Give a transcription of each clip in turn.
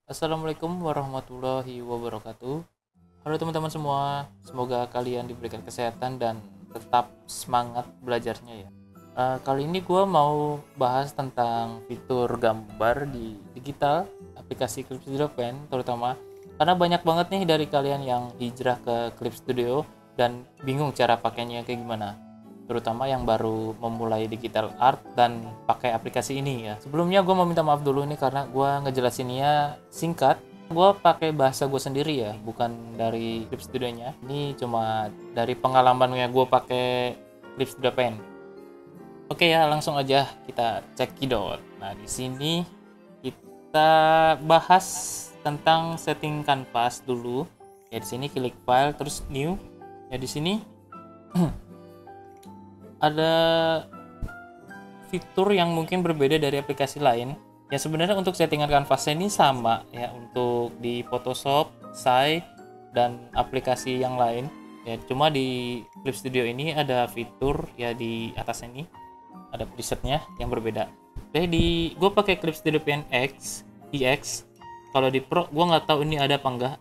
Assalamualaikum warahmatullahi wabarakatuh. Halo teman-teman semua, semoga kalian diberikan kesehatan dan tetap semangat belajarnya ya. Kali ini gue mau bahas tentang fitur gambar di digital aplikasi Clip Studio Pen, terutama karena banyak banget nih dari kalian yang hijrah ke Clip Studio dan bingung cara pakainya kayak gimana, terutama yang baru memulai digital art dan pakai aplikasi ini ya. Sebelumnya gue mau minta maaf dulu nih karena gue ngejelasinnya singkat. Gue pakai bahasa gue sendiri ya, bukan dari Clip Studio-nya. Ini cuma dari pengalamannya gue pakai Clip Studio Pen. Oke ya, langsung aja kita cekidot. Nah, di sini kita bahas tentang setting kanvas dulu. Ya, di sini klik file terus new. Ya, di sini ada fitur yang mungkin berbeda dari aplikasi lain. Ya sebenarnya untuk settingan kanvasnya ini sama ya untuk di Photoshop, Sai dan aplikasi yang lain. Ya cuma di Clip Studio ini ada fitur ya di atas ini ada presetnya yang berbeda. Oke, gue pakai Clip Studio Pen X, EX. Kalau di Pro gue nggak tahu ini ada apa enggak.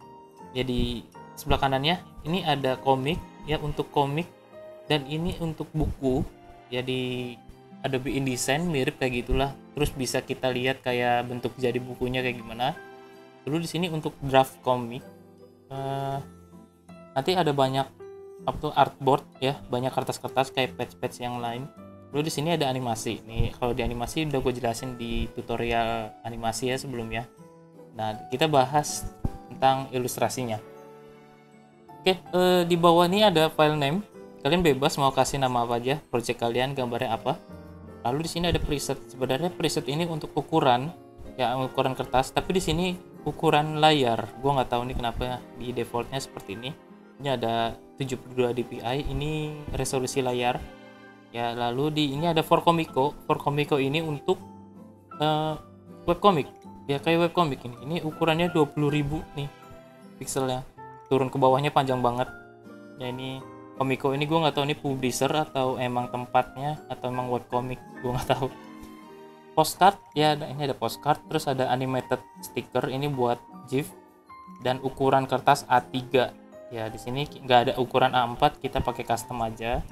Ya di sebelah kanannya ini ada komik ya untuk komik, dan ini untuk buku ya di Adobe InDesign mirip kayak gitulah. Terus bisa kita lihat kayak bentuk jadi bukunya kayak gimana. Lalu di sini untuk draft komik nanti ada banyak artboard ya, banyak kertas-kertas kayak patch-patch yang lain. Lalu di sini ada animasi. Nih kalau di animasi udah gue jelasin di tutorial animasi ya sebelumnya. Nah kita bahas tentang ilustrasinya. Oke, di bawah ini ada file name. Kalian bebas mau kasih nama apa aja, project kalian gambarnya apa. Lalu di sini ada preset. Sebenarnya preset ini untuk ukuran ya, ukuran kertas, tapi di sini ukuran layar. Gua nggak tahu nih kenapa di defaultnya seperti ini. Ini ada 72 dpi, ini resolusi layar. Ya, lalu di ini ada for Comico. For Comico ini untuk webcomic. Ya kayak webcomic ini. Ini ukurannya 20.000 nih pixelnya. Turun ke bawahnya panjang banget. Ya ini Comico ini gue nggak tahu ini publisher atau emang tempatnya atau emang webcomic, gue nggak tahu. Postcard ya, ini ada postcard, terus ada animated sticker ini buat GIF, dan ukuran kertas A3 ya. Di sini nggak ada ukuran A4, kita pakai custom aja.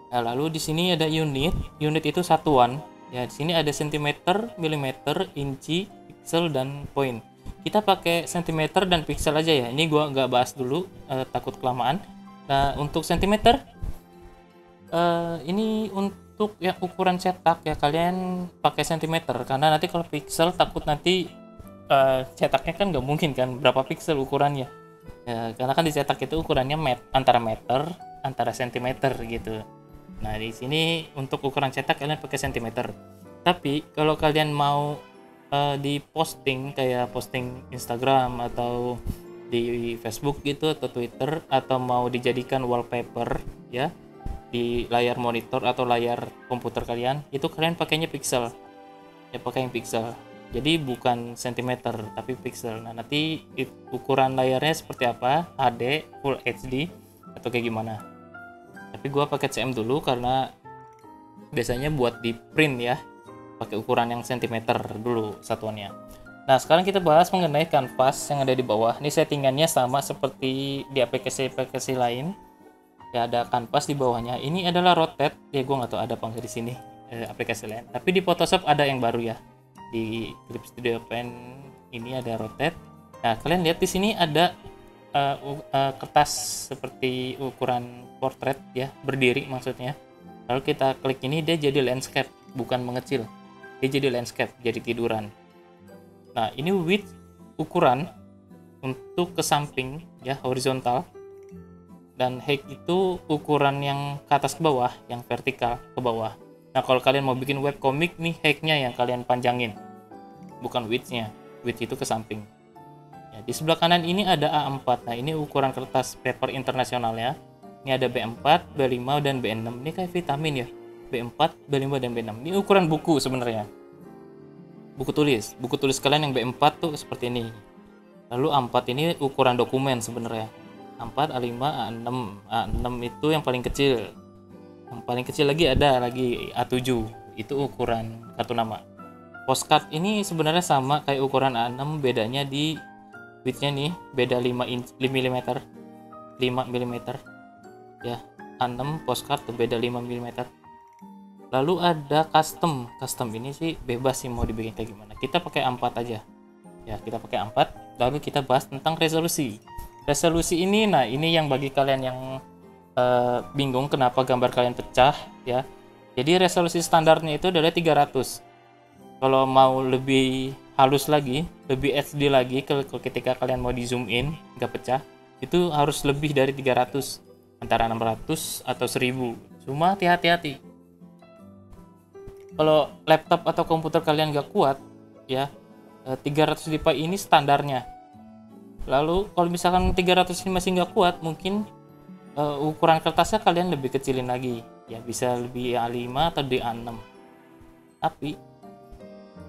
Nah, lalu di sini ada unit itu satuan ya. Di sini ada sentimeter, milimeter, inci, pixel, dan poin. Kita pakai sentimeter dan pixel aja ya. Ini gue nggak bahas dulu, takut kelamaan. Nah untuk sentimeter ini untuk yang ukuran cetak ya, kalian pakai sentimeter karena nanti kalau pixel takut nanti cetaknya kan nggak mungkin kan berapa pixel ukurannya ya, karena kan dicetak itu ukurannya antara meter antara sentimeter gitu. Nah di sini untuk ukuran cetak kalian pakai sentimeter, tapi kalau kalian mau di posting kayak posting Instagram atau di Facebook gitu atau Twitter, atau mau dijadikan wallpaper ya di layar monitor atau layar komputer kalian, itu kalian pakainya pixel ya, pakai yang pixel, jadi bukan sentimeter tapi pixel. Nah nanti ukuran layarnya seperti apa, HD, Full HD atau kayak gimana, tapi gua pakai cm dulu karena biasanya buat di print ya pakai ukuran yang sentimeter dulu satuannya. Nah sekarang kita bahas mengenai kanvas yang ada di bawah. Ini settingannya sama seperti di aplikasi-aplikasi lain. Ya ada kanvas di bawahnya. Ini adalah rotate. Ya gue nggak tahu ada apa nggak di sini aplikasi lain. Tapi di Photoshop ada yang baru ya. Di Clip Studio Pen ini ada rotate. Nah kalian lihat di sini ada kertas seperti ukuran portrait ya, berdiri maksudnya. Lalu kita klik ini, dia jadi landscape, bukan mengecil. Dia jadi landscape, jadi tiduran. Nah ini width ukuran untuk ke samping ya, horizontal, dan height itu ukuran yang ke atas ke bawah, yang vertikal ke bawah. Nah kalau kalian mau bikin webcomic nih, height-nya yang kalian panjangin, bukan width-nya. Width itu ke samping ya. Di sebelah kanan ini ada A4. Nah ini ukuran kertas paper internasional ya. Ini ada B4, B5, dan B6. Ini kayak vitamin ya, B4, B5, dan B6. Ini ukuran buku sebenarnya, buku tulis kalian yang B4 tuh seperti ini. Lalu A4 ini ukuran dokumen sebenarnya, A4, A5, A6. A6 itu yang paling kecil. Yang paling kecil lagi ada lagi A7, itu ukuran kartu nama. Postcard ini sebenarnya sama kayak ukuran A6, bedanya di widthnya nih, beda 5 mm, 5 mm ya. A6 postcard tuh beda 5 mm. Lalu ada custom ini sih bebas sih mau dibikin kayak gimana, kita pakai A4 aja ya, kita pakai A4. Lalu kita bahas tentang resolusi ini. Nah, ini yang bagi kalian yang bingung kenapa gambar kalian pecah ya. Jadi resolusi standarnya itu adalah 300. Kalau mau lebih halus lagi, lebih HD lagi, ketika kalian mau di zoom in nggak pecah, itu harus lebih dari 300, antara 600 atau 1000. Cuma hati-hati, kalau laptop atau komputer kalian nggak kuat ya, 300 dpi ini standarnya. Lalu kalau misalkan 300 ini masih nggak kuat, mungkin ukuran kertasnya kalian lebih kecilin lagi ya, bisa lebih A5 atau di A6. Tapi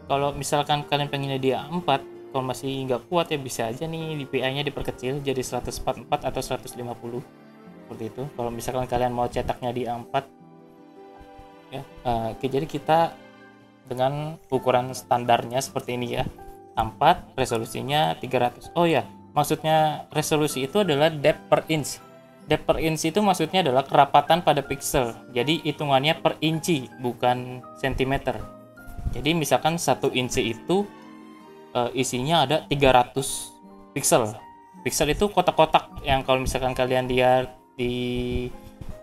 kalau misalkan kalian pengennya di A4, kalau masih nggak kuat ya bisa aja nih dpi-nya diperkecil jadi 144 atau 150 seperti itu, kalau misalkan kalian mau cetaknya di A4 ya. Oke, jadi kita dengan ukuran standarnya seperti ini ya, A4, resolusinya 300. Oh ya, maksudnya resolusi itu adalah depth per inch. Depth per inch itu maksudnya adalah kerapatan pada pixel, jadi hitungannya per inci bukan sentimeter. Jadi misalkan 1 inci itu isinya ada 300 pixel. Pixel itu kotak-kotak yang kalau misalkan kalian lihat di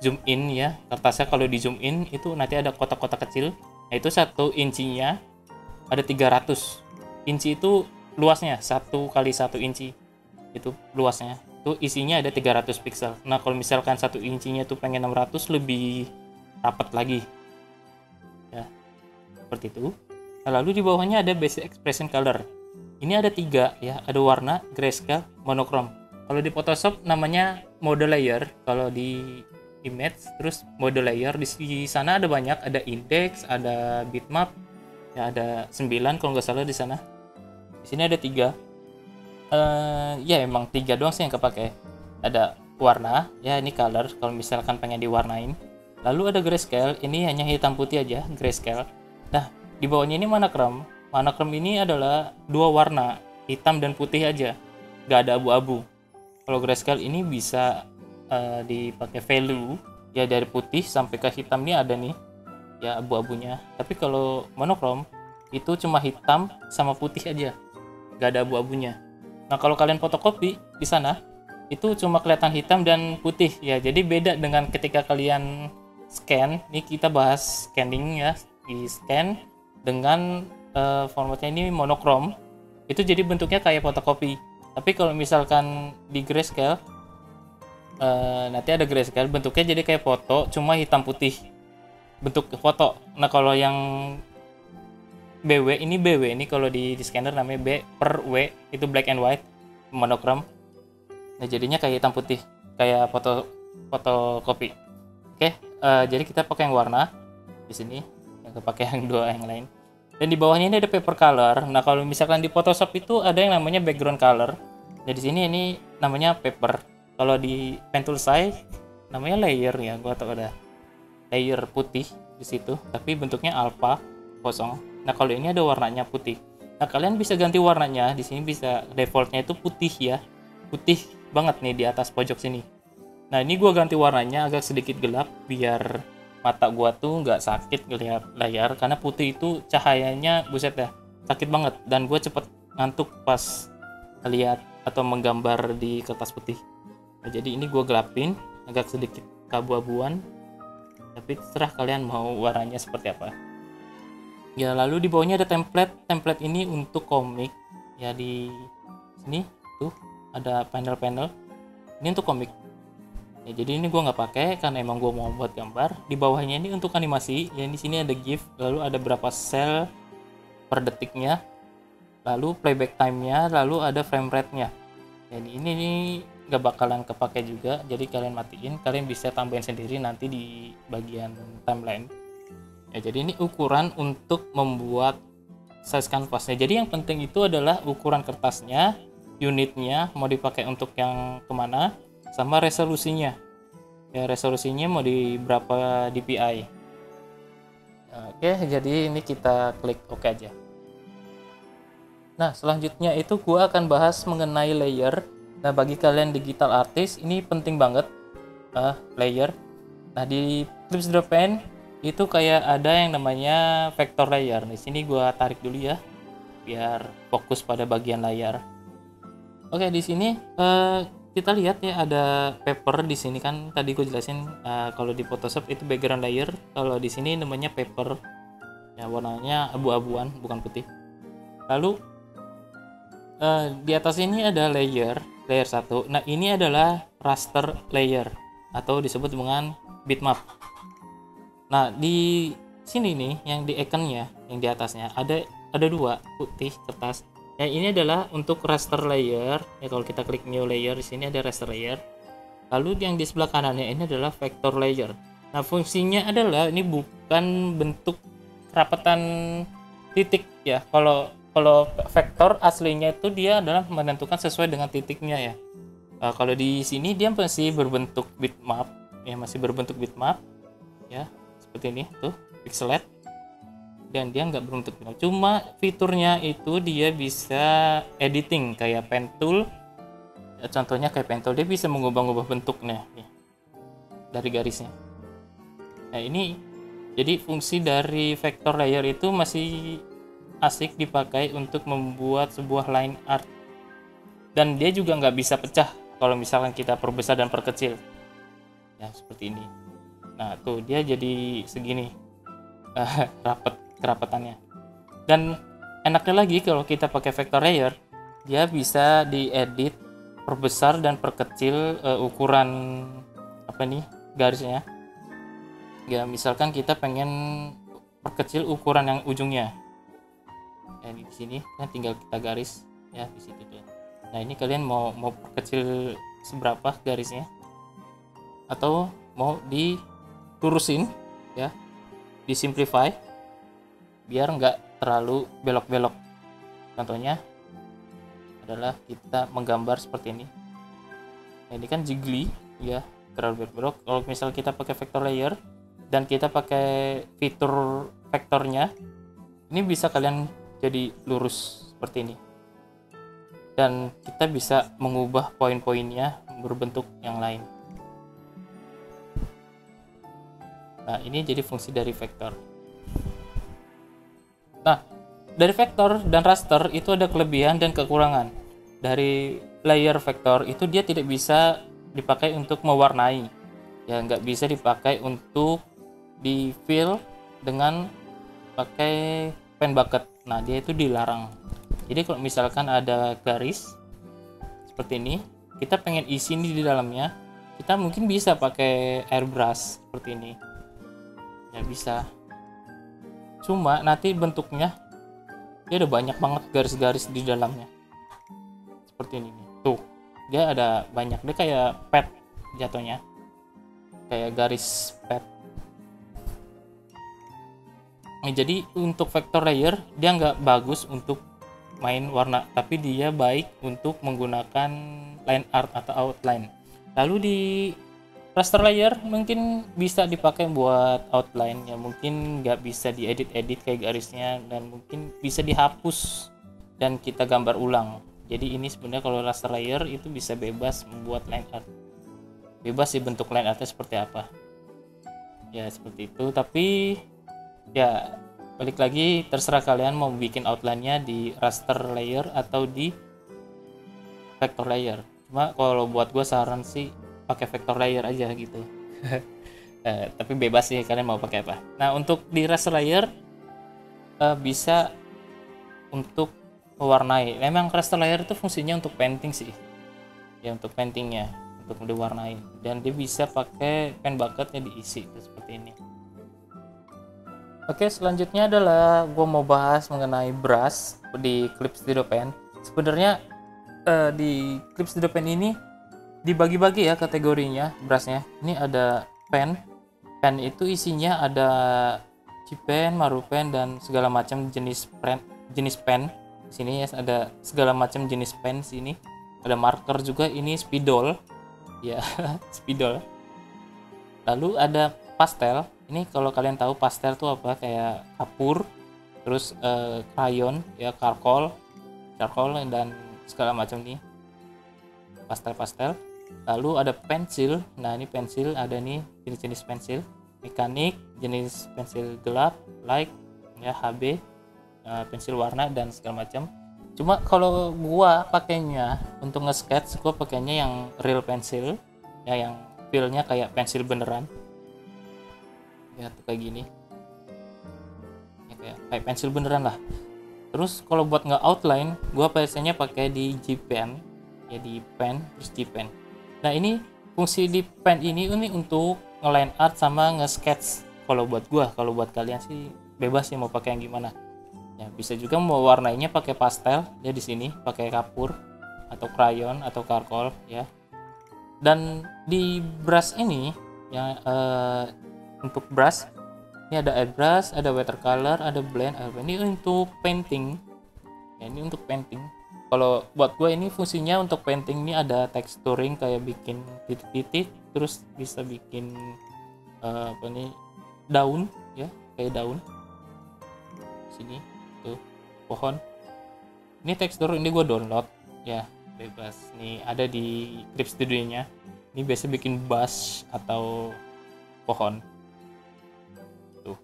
zoom in ya, kertasnya kalau di zoom in itu nanti ada kotak-kotak kecil, yaitu 1 incinya ada 300. Inci itu luasnya 1 kali 1 inci, itu luasnya, itu isinya ada 300 pixel. Nah, kalau misalkan 1 incinya itu pengen 600, lebih rapat lagi ya, seperti itu. Nah, lalu di bawahnya ada basic expression color. Ini ada 3 ya, ada warna, grayscale, monochrome. Kalau di Photoshop namanya mode layer, kalau di image terus mode layer. Di sana ada banyak, ada index, ada bitmap ya, ada 9 kalau nggak salah di sana. Di sini ada 3. Ya emang 3 doang sih yang kepake. Ada warna ya, ini color kalau misalkan pengen diwarnain. Lalu ada grayscale, ini hanya hitam putih aja, grayscale. Nah, di bawahnya ini monochrome. Monochrome ini adalah 2 warna, hitam dan putih aja, nggak ada abu-abu. Kalau grayscale ini bisa dipakai value ya, dari putih sampai ke hitam nih ada nih ya abu-abunya. Tapi kalau monochrome itu cuma hitam sama putih aja, nggak ada abu-abunya. Nah, kalau kalian fotokopi di sana itu cuma kelihatan hitam dan putih ya. Jadi beda dengan ketika kalian scan. Ini kita bahas scanning ya, di scan dengan formatnya ini monochrome, itu jadi bentuknya kayak fotokopi. Tapi kalau misalkan di grayscale, nanti ada grayscale bentuknya jadi kayak foto cuma hitam putih bentuk foto. Nah, kalau yang BW ini kalau di scanner namanya B per W, itu black and white monochrome. Nah, jadinya kayak hitam putih kayak fotokopi. Oke, jadi kita pakai yang warna di sini, yang pakai yang 2 yang lain. Dan di bawahnya ini ada paper color. Nah, kalau misalkan di Photoshop itu ada yang namanya background color. Jadi di sini ini namanya paper. Kalau di pen tool size namanya layer ya, gua tahu ada layer putih di situ, tapi bentuknya alpha kosong. Nah, kalau ini ada warnanya putih. Nah, kalian bisa ganti warnanya. Di sini bisa defaultnya itu putih ya. Putih banget nih di atas pojok sini. Nah, ini gua ganti warnanya agak sedikit gelap biar mata gua tuh nggak sakit ngelihat layar, karena putih itu cahayanya buset ya, sakit banget, dan gua cepet ngantuk pas lihat atau menggambar di kertas putih. Nah, jadi ini gua gelapin agak sedikit keabu-abuan, tapi terserah kalian mau warnanya seperti apa ya. Lalu di bawahnya ada template ini untuk komik ya. Di sini tuh ada panel-panel ini untuk komik ya. Jadi ini gue nggak pakai karena emang gue mau buat gambar. Di bawahnya ini untuk animasi ya, di sini ada GIF, lalu ada berapa sel per detiknya, lalu playback time-nya, lalu ada frame rate-nya. Jadi ini nih nggak bakalan kepake juga, jadi kalian matiin, kalian bisa tambahin sendiri nanti di bagian timeline ya. Jadi ini ukuran untuk membuat size kanvasnya. Jadi yang penting itu adalah ukuran kertasnya, unitnya mau dipakai untuk yang kemana, sama resolusinya ya, resolusinya mau di berapa dpi. Oke, jadi ini kita klik oke aja. Nah, selanjutnya itu gua akan bahas mengenai layer. Nah, bagi kalian digital artist ini penting banget layer. Nah, di Clips Drop Pen itu kayak ada yang namanya vector layer. Di sini gua tarik dulu ya biar fokus pada bagian layar. Oke, di sini kita lihat ya ada paper di sini kan tadi gue jelasin kalau di Photoshop itu background layer, kalau di sini namanya paper. Ya, warnanya abu-abuan bukan putih. Lalu di atas ini ada layer 1. Nah, ini adalah raster layer atau disebut dengan bitmap. Nah, di sini nih yang di iconnya, yang di atasnya ada dua putih kertas. Ya, ini adalah untuk raster layer. Ya, kalau kita klik new layer di sini ada raster layer. Lalu yang di sebelah kanannya ini adalah vector layer. Nah, fungsinya adalah ini bukan bentuk kerapatan titik ya. Kalau vektor aslinya itu dia adalah menentukan sesuai dengan titiknya ya. Kalau di sini dia masih berbentuk bitmap ya, ya seperti ini tuh pixelate, dan dia nggak berbentuk bitmap. Cuma fiturnya itu dia bisa editing kayak pen tool ya, contohnya kayak pen tool dia bisa mengubah-ubah bentuknya ya, dari garisnya. Nah, ini jadi fungsi dari vector layer itu masih asik dipakai untuk membuat sebuah line art, dan dia juga nggak bisa pecah kalau misalkan kita perbesar dan perkecil ya seperti ini. Nah, tuh dia jadi segini kerapatannya. Dan enaknya lagi kalau kita pakai vector layer, dia bisa diedit perbesar dan perkecil ukuran garisnya ya. Misalkan kita pengen perkecil ukuran yang ujungnya ya, di sini kan tinggal kita garis ya di situ tuh. Nah, ini kalian mau perkecil seberapa garisnya atau mau dilurusin ya, disimplify biar nggak terlalu belok-belok. Contohnya adalah kita menggambar seperti ini. Nah, ini kan jiggly ya, terlalu belok-belok. Kalau misal kita pakai vector layer dan kita pakai fitur vektornya, ini bisa kalian jadi lurus seperti ini, dan kita bisa mengubah poin-poinnya berbentuk yang lain. Nah, ini jadi fungsi dari vektor. Nah, dari vektor dan raster itu ada kelebihan dan kekurangan. Dari layer vektor itu dia tidak bisa dipakai untuk mewarnai ya, nggak bisa dipakai untuk di fill dengan pakai pen bucket. Nah, dia itu dilarang. Jadi kalau misalkan ada garis seperti ini, kita pengen isi ini di dalamnya, kita mungkin bisa pakai airbrush seperti ini ya, bisa. Cuma nanti bentuknya dia ada banyak banget garis-garis di dalamnya seperti ini tuh, dia ada banyak, dia kayak pad jatuhnya, kayak garis pad. Nah, jadi untuk vector layer dia nggak bagus untuk main warna, tapi dia baik untuk menggunakan line art atau outline. Lalu di raster layer mungkin bisa dipakai buat outline ya, mungkin nggak bisa diedit-edit kayak garisnya, dan mungkin bisa dihapus dan kita gambar ulang. Jadi ini sebenarnya kalau raster layer itu bisa bebas membuat line art, bebas sih bentuk line artnya seperti apa ya, seperti itu. Tapi ya balik lagi, terserah kalian mau bikin outline-nya di raster layer atau di vector layer. Cuma kalau buat gue saran sih pakai vector layer aja gitu. Tapi bebas sih kalian mau pakai apa. Nah, untuk di raster layer bisa untuk mewarnai. Memang raster layer itu fungsinya untuk painting sih ya, untuk paintingnya, untuk diwarnai, dan dia bisa pakai pen bucketnya diisi seperti ini. Oke, selanjutnya adalah gue mau bahas mengenai brush di Clip Studio Pen. Sebenarnya di Clip Studio Pen ini dibagi-bagi ya kategorinya brushnya. Ini ada pen itu isinya ada G-pen, Maru pen, dan segala macam jenis pen. Di sini ya ada segala macam jenis pen. Sini ada marker juga, ini spidol ya. Spidol. Lalu ada pastel. Ini kalau kalian tahu pastel tuh apa, kayak kapur, terus crayon ya, charcoal, charcoal dan segala macam nih, pastel. Lalu ada pensil. Nah ini pensil, ada nih jenis-jenis pensil, mekanik, jenis pensil gelap, light, ya HB, pensil warna dan segala macam. Cuma kalau gua pakainya untuk nge-sketch, gua pakainya yang real pensil, ya yang feel-nya kayak pensil beneran. Ya tuh kayak gini. Ya, kayak pensil beneran lah. Terus kalau buat nge-outline, gua biasanya pakai di G Pen, ya di pen, terus G Pen. Nah ini fungsi di pen ini untuk nge-line art sama nge-sketch. Kalau buat gua, kalau buat kalian sih bebas sih mau pakai yang gimana. Ya bisa juga mau warnainya pakai pastel, ya di sini pakai kapur atau crayon atau charcoal ya. Dan di brush ini yang untuk brush ini ada airbrush, ada watercolor, ada blend. Ini untuk painting. Ya ini untuk painting. Kalau buat gue ini fungsinya untuk painting ini ada texturing kayak bikin titik-titik, terus bisa bikin daun ya, kayak daun. Sini tuh pohon. Ini tekstur ini gue download ya, bebas. Nih ada di Clip Studio-nya. Ini biasa bikin bus atau pohon. Tuh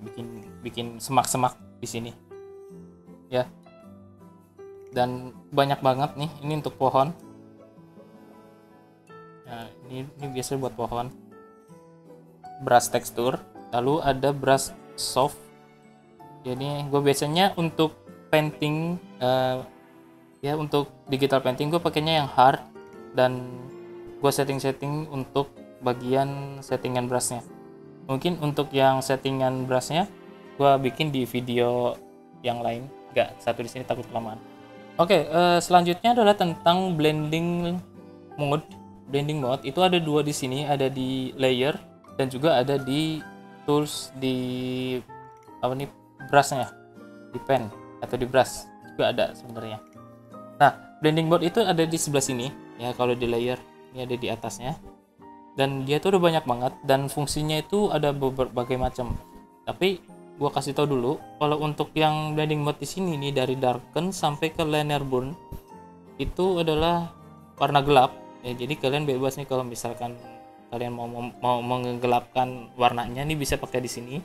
bikin semak-semak di sini. Ya. Dan banyak banget nih ini untuk pohon. Nah, ini biasa buat pohon. Brush tekstur, lalu ada brush soft. Jadi gue biasanya untuk painting ya untuk digital painting gue pakainya yang hard, dan gue setting untuk bagian settingan brushnya. Mungkin untuk yang settingan brushnya gue bikin di video yang lain, nggak satu di sini takut kelamaan. Oke, selanjutnya adalah tentang blending mode. Blending mode itu ada dua di sini, ada di layer dan juga ada di tools di apa nih brushnya, di pen atau di brush juga ada sebenarnya. Nah, blending mode itu ada di sebelah sini ya, kalau di layer ini ada di atasnya. Dan dia tuh udah banyak banget dan fungsinya itu ada berbagai macam. Tapi gua kasih tahu dulu, kalau untuk yang blending mode di sini nih dari darken sampai ke linear burn itu adalah warna gelap ya. Jadi kalian bebas nih kalau misalkan kalian mau menggelapkan warnanya nih bisa pakai di sini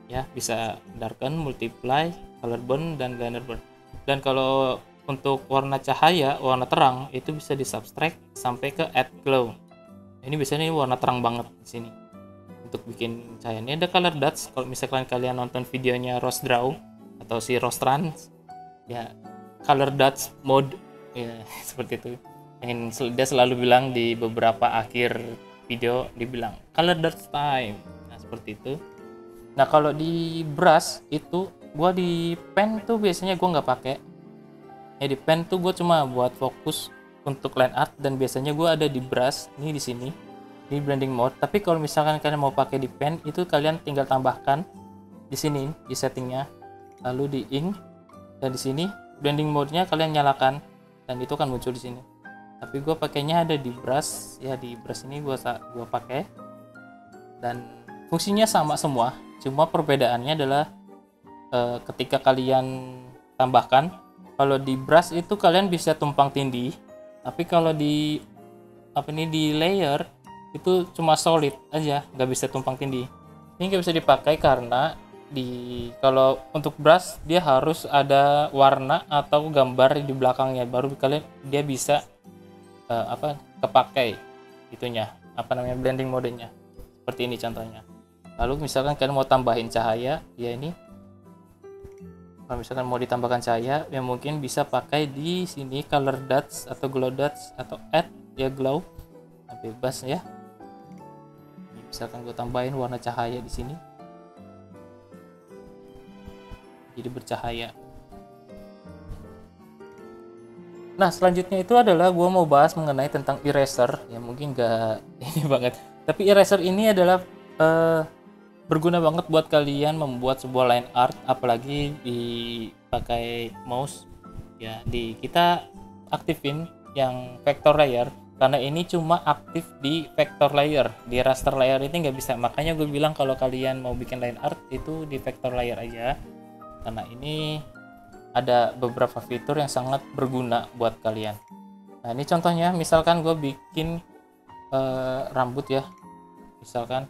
ya, bisa darken, multiply, color burn dan linear burn. Dan kalau untuk warna cahaya, warna terang itu bisa di subtract sampai ke add glow. Ini biasanya warna terang banget di sini. Untuk bikin cahaya ini ada color dots. Kalau misalkan kalian nonton videonya Rose Draw atau si Rose Trans ya, color dots mode ya seperti itu yang dia selalu bilang di beberapa akhir video, dibilang color dots time. Nah seperti itu. Nah kalau di brush itu gua di pen tuh biasanya gua nggak pakai ya, di pen tuh gua cuma buat fokus untuk line art, dan biasanya gua ada di brush nih di sini di blending mode. Tapi kalau misalkan kalian mau pakai di pen itu kalian tinggal tambahkan di sini di settingnya, lalu di ink, dan di sini blending mode-nya kalian nyalakan dan itu kan muncul di sini. Tapi gue pakainya ada di brush ya, di brush ini gue pakai dan fungsinya sama semua, cuma perbedaannya adalah ketika kalian tambahkan, kalau di brush itu kalian bisa tumpang tindih, tapi kalau di di layer itu cuma solid aja, nggak bisa tumpang tindih. Ini nggak bisa dipakai karena kalau untuk brush dia harus ada warna atau gambar di belakangnya, baru kalian dia bisa kepakai itunya blending modenya seperti ini contohnya. Lalu misalkan kalian mau tambahin cahaya ya, ini kalau misalkan mau ditambahkan cahaya ya mungkin bisa pakai di sini color dots atau glow dots atau add ya glow, bebas ya. Misalkan gue tambahin warna cahaya di sini jadi bercahaya. Nah selanjutnya itu adalah gue mau bahas mengenai tentang eraser ya, mungkin gak ini banget, tapi eraser ini adalah berguna banget buat kalian membuat sebuah line art, apalagi dipakai mouse ya. Kita aktifin yang vector layer karena ini cuma aktif di vector layer, di raster layer ini nggak bisa. Makanya gue bilang kalau kalian mau bikin line art itu di vector layer aja, karena ini ada beberapa fitur yang sangat berguna buat kalian. Nah ini contohnya, misalkan gue bikin rambut ya, misalkan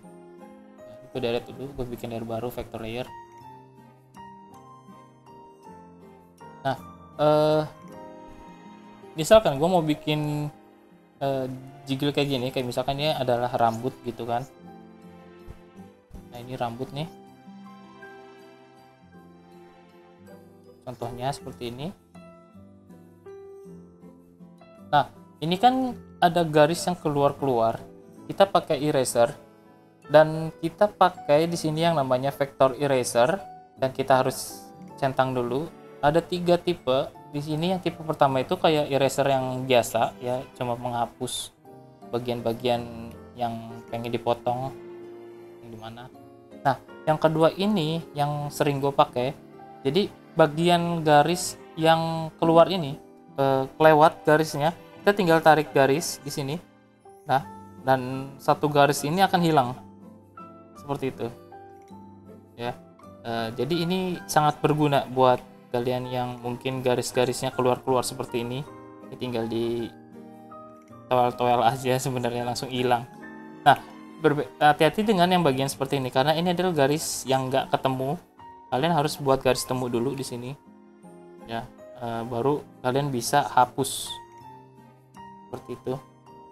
gue delete dulu, gue bikin layer baru, vector layer. Nah misalkan gue mau bikin jiggle kayak gini, kayak misalkan ini adalah rambut gitu kan. Nah ini rambut nih, contohnya seperti ini. Nah ini kan ada garis yang keluar-keluar, kita pakai eraser, dan kita pakai di sini yang namanya vector eraser, dan kita harus centang dulu. Ada 3 tipe di sini. Yang tipe pertama itu kayak eraser yang biasa ya, cuma menghapus bagian-bagian yang pengen dipotong yang dimana. Nah yang kedua ini yang sering gue pakai, jadi bagian garis yang keluar ini, kelewat garisnya, kita tinggal tarik garis di sini. Nah dan satu garis ini akan hilang seperti itu ya. Jadi ini sangat berguna buat kalian yang mungkin garis-garisnya keluar-keluar seperti ini. Ini tinggal di toel-toel aja, sebenarnya langsung hilang. Nah hati-hati dengan yang bagian seperti ini, karena ini adalah garis yang nggak ketemu. Kalian harus buat garis temu dulu di sini ya, baru kalian bisa hapus seperti itu.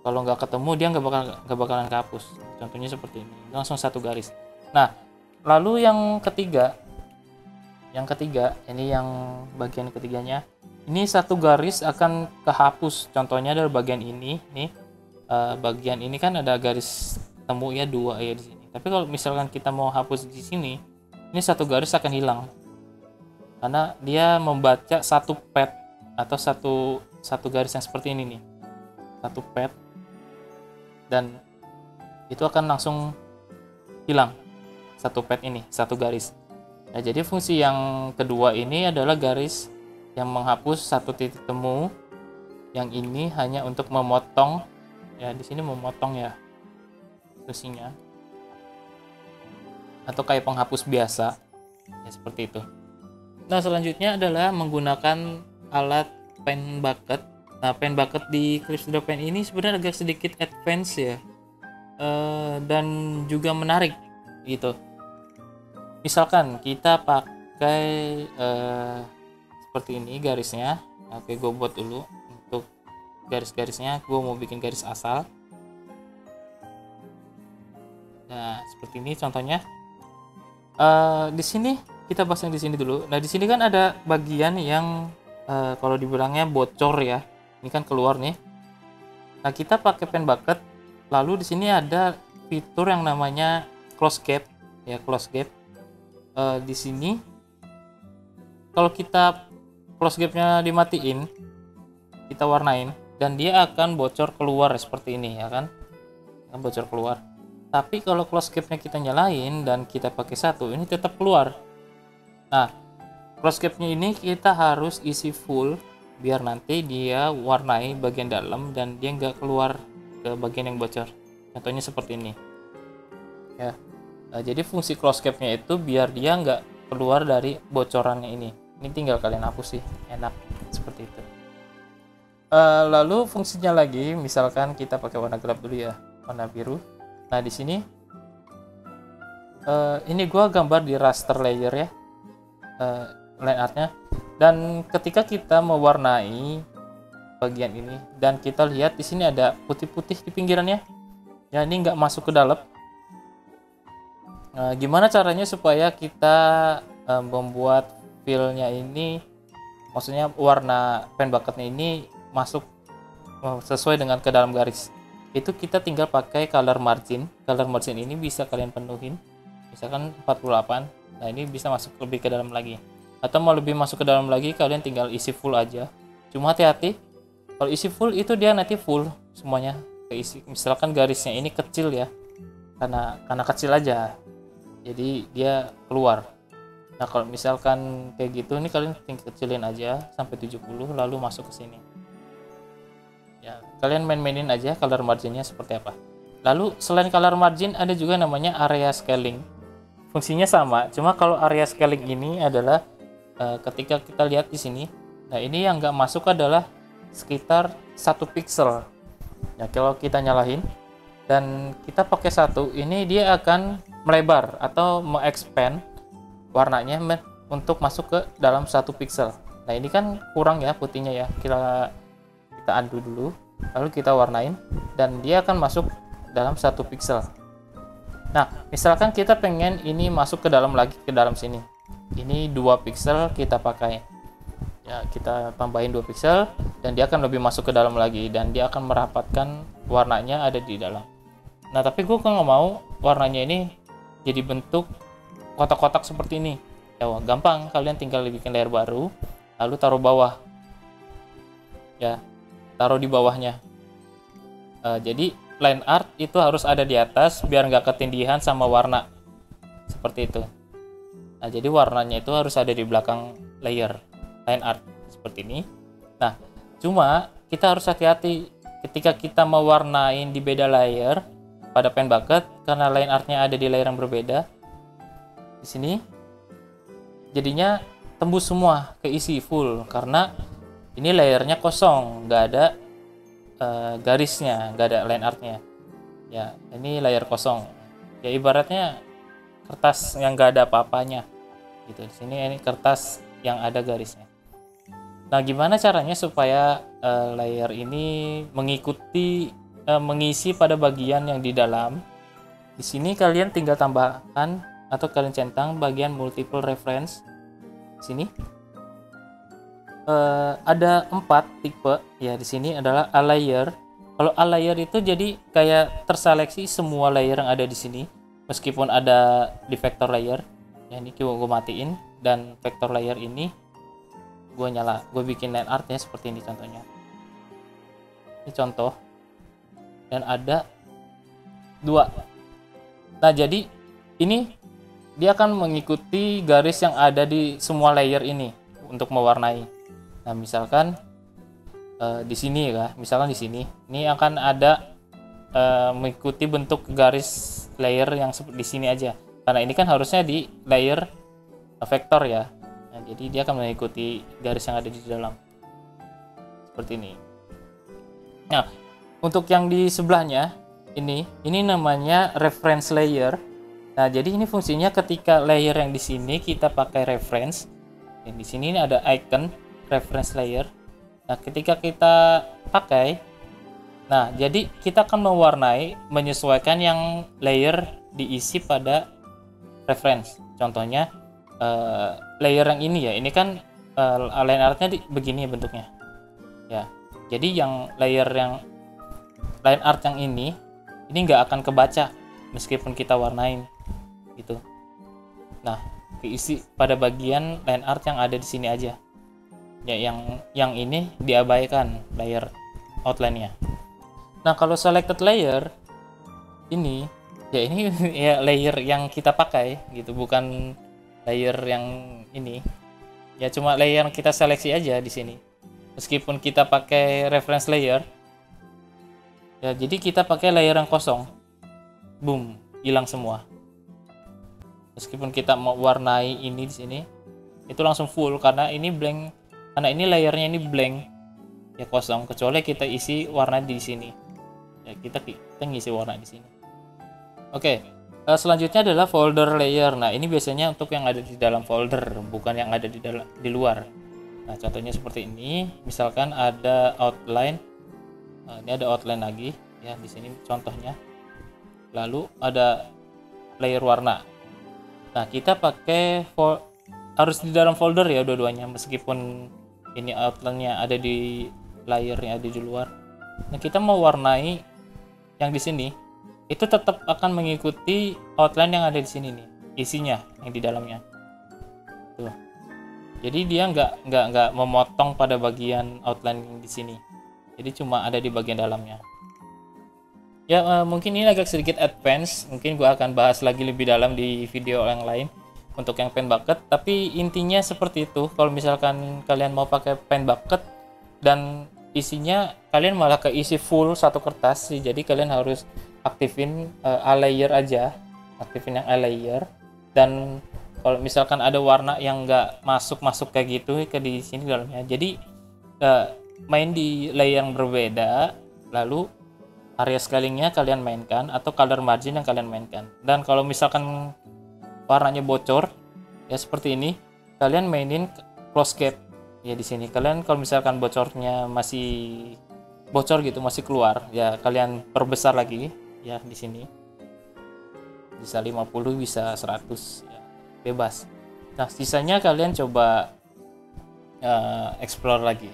Kalau nggak ketemu dia nggak bakalan kehapus. Contohnya seperti ini, langsung satu garis. Nah lalu yang ketiga, ini yang bagian ketiganya, ini satu garis akan kehapus. Contohnya dari bagian ini nih, bagian ini kan ada garis temu ya, 2 ya di sini. Tapi kalau misalkan kita mau hapus di sini, ini satu garis akan hilang karena dia membaca satu pad atau satu garis yang seperti ini nih, satu pad, dan itu akan langsung hilang satu pad ini, satu garis. Nah jadi fungsi yang kedua ini adalah garis yang menghapus satu titik temu. Yang ini hanya untuk memotong ya, di sini memotong ya fungsinya, atau kayak penghapus biasa ya, seperti itu. Nah selanjutnya adalah menggunakan alat pen bucket. Nah pen bucket di Clip Studio Pen ini sebenarnya agak sedikit advance ya, dan juga menarik gitu. Misalkan kita pakai seperti ini garisnya. Oke, gue buat dulu untuk garis-garisnya. Gue mau bikin garis asal. Nah seperti ini contohnya. Di sini kita bahas yang di sini dulu. Nah di sini kan ada bagian yang kalau dibilangnya bocor ya. Ini kan keluar nih. Nah kita pakai pen bucket. Lalu di sini ada fitur yang namanya close gap ya, close gap. Di sini kalau kita close gapnya dimatiin, kita warnain, dan dia akan bocor keluar seperti ini ya kan, akan bocor keluar. Tapi kalau close gapnya kita nyalain dan kita pakai satu, ini tetap keluar. Nah close gapnya ini kita harus isi full biar nanti dia warnai bagian dalam dan dia nggak keluar ke bagian yang bocor. Contohnya seperti ini ya. Jadi fungsi close gapnya itu biar dia nggak keluar dari bocorannya ini. Ini tinggal kalian hapus sih, enak seperti itu. Lalu fungsinya lagi, misalkan kita pakai warna gelap dulu ya, warna biru. Nah di sini ini gua gambar di raster layer ya, line artnya. Dan ketika kita mewarnai bagian ini, dan kita lihat di sini ada putih-putih di pinggirannya, ya ini nggak masuk ke dalam. Gimana caranya supaya kita membuat feel-nya ini, maksudnya warna pen bucketnya ini masuk sesuai dengan ke dalam garis? Itu kita tinggal pakai color margin. Color margin ini bisa kalian penuhin, misalkan 48. Nah ini bisa masuk lebih ke dalam lagi, atau mau lebih masuk ke dalam lagi kalian tinggal isi full aja. Cuma hati-hati, kalau isi full itu dia nanti full semuanya keisi. Misalkan garisnya ini kecil ya, karena kecil aja, jadi dia keluar. Nah kalau misalkan kayak gitu, ini kalian tinggal kecilin aja sampai 70, lalu masuk ke sini ya. Kalian main-mainin aja color marginnya seperti apa. Lalu selain color margin ada juga namanya area scaling. Fungsinya sama, cuma kalau area scaling ini adalah ketika kita lihat di sini, nah ini yang nggak masuk adalah sekitar 1 pixel. Ya kalau kita nyalain dan kita pakai 1, ini dia akan melebar atau mengexpand warnanya untuk masuk ke dalam 1 pixel. Nah ini kan kurang ya putihnya ya, kita undo dulu, lalu kita warnain dan dia akan masuk dalam 1 pixel. Nah misalkan kita pengen ini masuk ke dalam lagi, ke dalam sini, ini 2 pixel kita pakai ya, kita tambahin 2 pixel dan dia akan lebih masuk ke dalam lagi dan dia akan merapatkan warnanya ada di dalam. Nah tapi gue kan nggak mau warnanya ini jadi bentuk kotak-kotak seperti ini ya. Wah, gampang, kalian tinggal bikin layer baru lalu taruh bawah ya, taruh di bawahnya. Jadi line art itu harus ada di atas biar nggak ketindihan sama warna seperti itu. Nah jadi warnanya itu harus ada di belakang layer line art seperti ini. Nah cuma kita harus hati-hati ketika kita mewarnain di beda layer pada pen bucket, karena line artnya ada di layer yang berbeda. Di sini jadinya tembus semua, keisi full, karena ini layernya kosong, nggak ada garisnya, nggak ada line artnya ya. Ini layer kosong ya, ibaratnya kertas yang nggak ada apa-apanya gitu. Di sini ini kertas yang ada garisnya. Nah gimana caranya supaya layer ini mengisi pada bagian yang di dalam? Di sini kalian tinggal tambahkan atau kalian centang bagian multiple reference. Di sini ada 4 tipe ya. Di sini adalah A layer. Kalau A layer itu jadi kayak terseleksi semua layer yang ada di sini, meskipun ada di vector layer ya. Ini gue matiin dan vector layer ini gue bikin line artnya seperti ini contohnya. Ini contoh dan ada 2. Nah jadi ini dia akan mengikuti garis yang ada di semua layer ini untuk mewarnai. Nah misalkan di sini ya, misalkan di sini ini akan ada mengikuti bentuk garis layer yang di sini aja, karena ini kan harusnya di layer vektor ya. Nah, jadi dia akan mengikuti garis yang ada di dalam seperti ini. Nah untuk yang di sebelahnya ini namanya reference layer. Nah jadi ini fungsinya ketika layer yang di sini kita pakai reference, dan di sini ada icon reference layer. Nah ketika kita pakai, nah jadi kita akan mewarnai menyesuaikan yang layer diisi pada reference. Contohnya layer yang ini ya, ini kan line artnya begini bentuknya ya. Jadi yang layer yang line art yang ini nggak akan kebaca meskipun kita warnain gitu. Nah keisi pada bagian line art yang ada di sini aja ya, yang ini diabaikan layer outline-nya. Nah kalau selected layer ini ya, ini ya layer yang kita pakai gitu, bukan layer yang ini ya, cuma layer yang kita seleksi aja di sini. Meskipun kita pakai reference layer ya, jadi kita pakai layer yang kosong, boom, hilang semua. Meskipun kita mau warnai ini di sini, itu langsung full karena ini blank, karena ini layernya ini blank ya, kosong, kecuali kita isi warna di sini ya, kita ngisi warna di sini. Oke, selanjutnya adalah folder layer. Nah ini biasanya untuk yang ada di dalam folder, bukan yang ada di luar. Nah contohnya seperti ini, misalkan ada outline. Nah, ini ada outline lagi ya di sini contohnya, lalu ada layer warna. Nah kita pakai harus di dalam folder ya dua-duanya, meskipun ini outline-nya ada di layer yang ada di luar. Nah kita mau warnai yang di sini, itu tetap akan mengikuti outline yang ada di sini nih, isinya yang di dalamnya tuh. Jadi dia nggak memotong pada bagian outline yang di sini, jadi cuma ada di bagian dalamnya ya. Mungkin ini agak sedikit advance, mungkin gua akan bahas lagi lebih dalam di video yang lain untuk yang pen bucket, tapi intinya seperti itu. Kalau misalkan kalian mau pakai pen bucket dan isinya kalian malah keisi full satu kertas sih, jadi kalian harus aktifin A layer aja, aktifin yang A layer, dan kalau misalkan ada warna yang nggak masuk kayak gitu ke di sini dalamnya. Jadi main di layer yang berbeda, lalu area scalingnya kalian mainkan atau color margin yang kalian mainkan. Dan kalau misalkan warnanya bocor ya seperti ini, kalian mainin close gap ya. Di sini kalian kalau misalkan bocornya masih bocor gitu, masih keluar ya, kalian perbesar lagi ya. Di sini bisa 50, bisa 100 ya, bebas. Nah sisanya kalian coba explore lagi.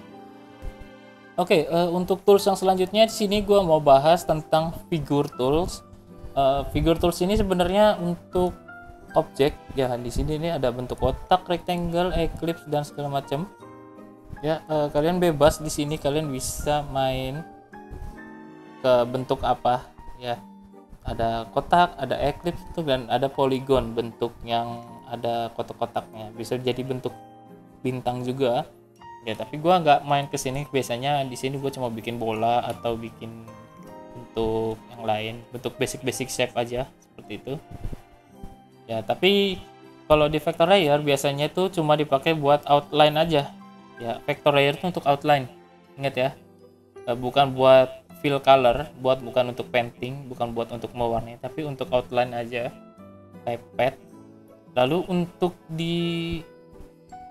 Oke, untuk tools yang selanjutnya di sini gue mau bahas tentang figure tools. Figure tools ini sebenarnya untuk objek ya. Di sini ini ada bentuk kotak, rectangle, ellipse dan segala macam. Ya, kalian bebas di sini, kalian bisa main ke bentuk apa ya. Ada kotak, ada ellipse dan ada polygon, bentuk yang ada kotak-kotaknya. Bisa jadi bentuk bintang juga. Ya, tapi gua nggak main ke sini. Biasanya di sini gue cuma bikin bola atau bikin bentuk yang lain, bentuk basic shape aja seperti itu. Ya, tapi kalau di vector layer biasanya itu cuma dipakai buat outline aja. Ya, vector layer itu untuk outline. Ingat ya. Bukan buat fill color, bukan untuk painting, bukan buat untuk mewarnai, tapi untuk outline aja. Kayak pad. Lalu untuk di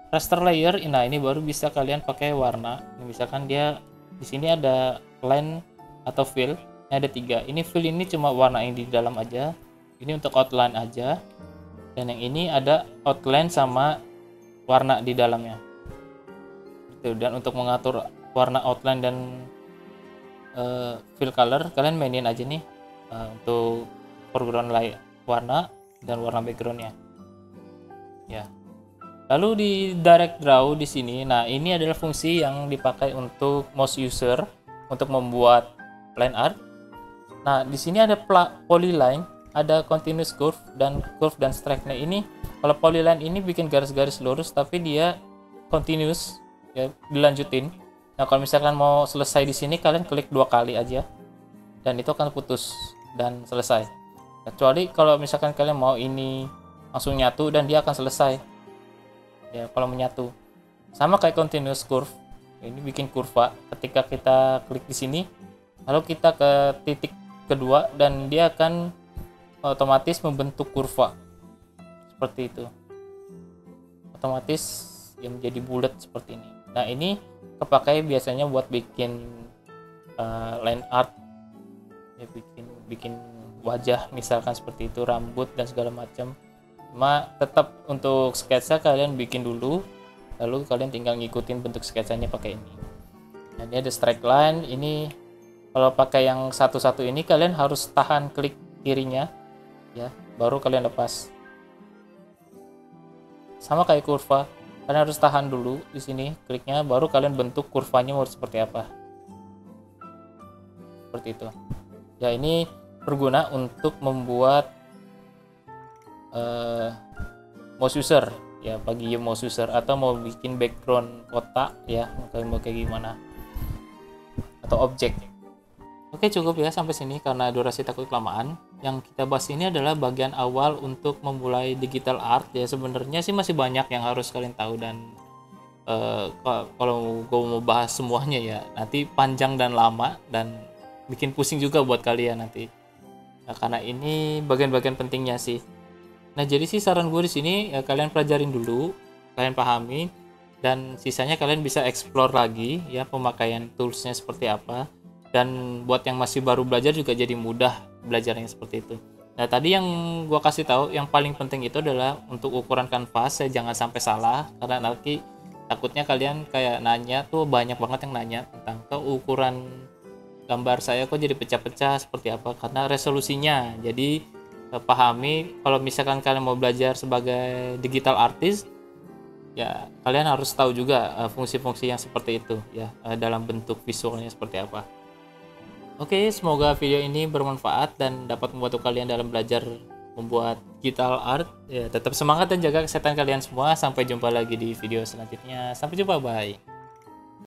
raster layer, nah ini baru bisa kalian pakai warna. Misalkan dia di sini ada line atau fill, ada 3. Ini fill ini cuma warna yang di dalam aja. Ini untuk outline aja. Dan yang ini ada outline sama warna di dalamnya. Dan untuk mengatur warna outline dan fill color, kalian mainin aja nih untuk foreground layer warna dan warna backgroundnya. Ya. Lalu di direct draw di sini, nah ini adalah fungsi yang dipakai untuk mouse user untuk membuat line art. Nah di sini ada polyline, ada continuous curve dan strike. Nah ini kalau polyline ini bikin garis-garis lurus, tapi dia continuous ya, dilanjutin. Nah kalau misalkan mau selesai di sini, kalian klik 2 kali aja dan itu akan putus dan selesai. Kecuali kalau misalkan kalian mau ini langsung nyatu dan dia akan selesai. Ya, kalau menyatu sama kayak continuous curve, ini bikin kurva. Ketika kita klik di sini, lalu kita ke titik kedua dan dia akan otomatis membentuk kurva seperti itu, otomatis yang menjadi bulat seperti ini. Nah ini kepakai biasanya buat bikin line art ya, bikin wajah misalkan seperti itu, rambut dan segala macam. Cuma tetap untuk sketsa kalian bikin dulu, lalu kalian tinggal ngikutin bentuk sketsanya pakai ini. Nah, ini ada straight line. Ini kalau pakai yang satu-satu ini kalian harus tahan klik kirinya ya, baru kalian lepas. Sama kayak kurva, kalian harus tahan dulu di sini kliknya, baru kalian bentuk kurvanya mau seperti apa. Seperti itu. Ya, ini berguna untuk membuat mouse user ya, bagi mouse user atau mau bikin background kotak ya, kalian mau kayak gimana atau objek. Oke, cukup ya sampai sini karena durasi takut kelamaan. Yang kita bahas ini adalah bagian awal untuk memulai digital art ya. Sebenarnya sih masih banyak yang harus kalian tahu, dan kalau gue mau bahas semuanya ya nanti panjang dan lama dan bikin pusing juga buat kalian nanti. Nah, karena ini bagian-bagian pentingnya sih. Nah, jadi sih saran gue di sini ya, kalian pelajarin dulu, kalian pahami, dan sisanya kalian bisa explore lagi ya pemakaian toolsnya seperti apa. Dan buat yang masih baru belajar juga jadi mudah belajarnya seperti itu. Nah, tadi yang gue kasih tahu yang paling penting itu adalah untuk ukuran kanvas, jangan sampai salah karena nanti takutnya kalian kayak nanya tuh, banyak banget yang nanya tentang ukuran gambar saya kok jadi pecah-pecah seperti apa, karena resolusinya. Jadi pahami kalau misalkan kalian mau belajar sebagai digital artist ya, kalian harus tahu juga fungsi-fungsi yang seperti itu ya, dalam bentuk visualnya seperti apa. Oke, semoga video ini bermanfaat dan dapat membantu kalian dalam belajar membuat digital art ya. Tetap semangat dan jaga kesehatan kalian semua. Sampai jumpa lagi di video selanjutnya. Sampai jumpa, bye.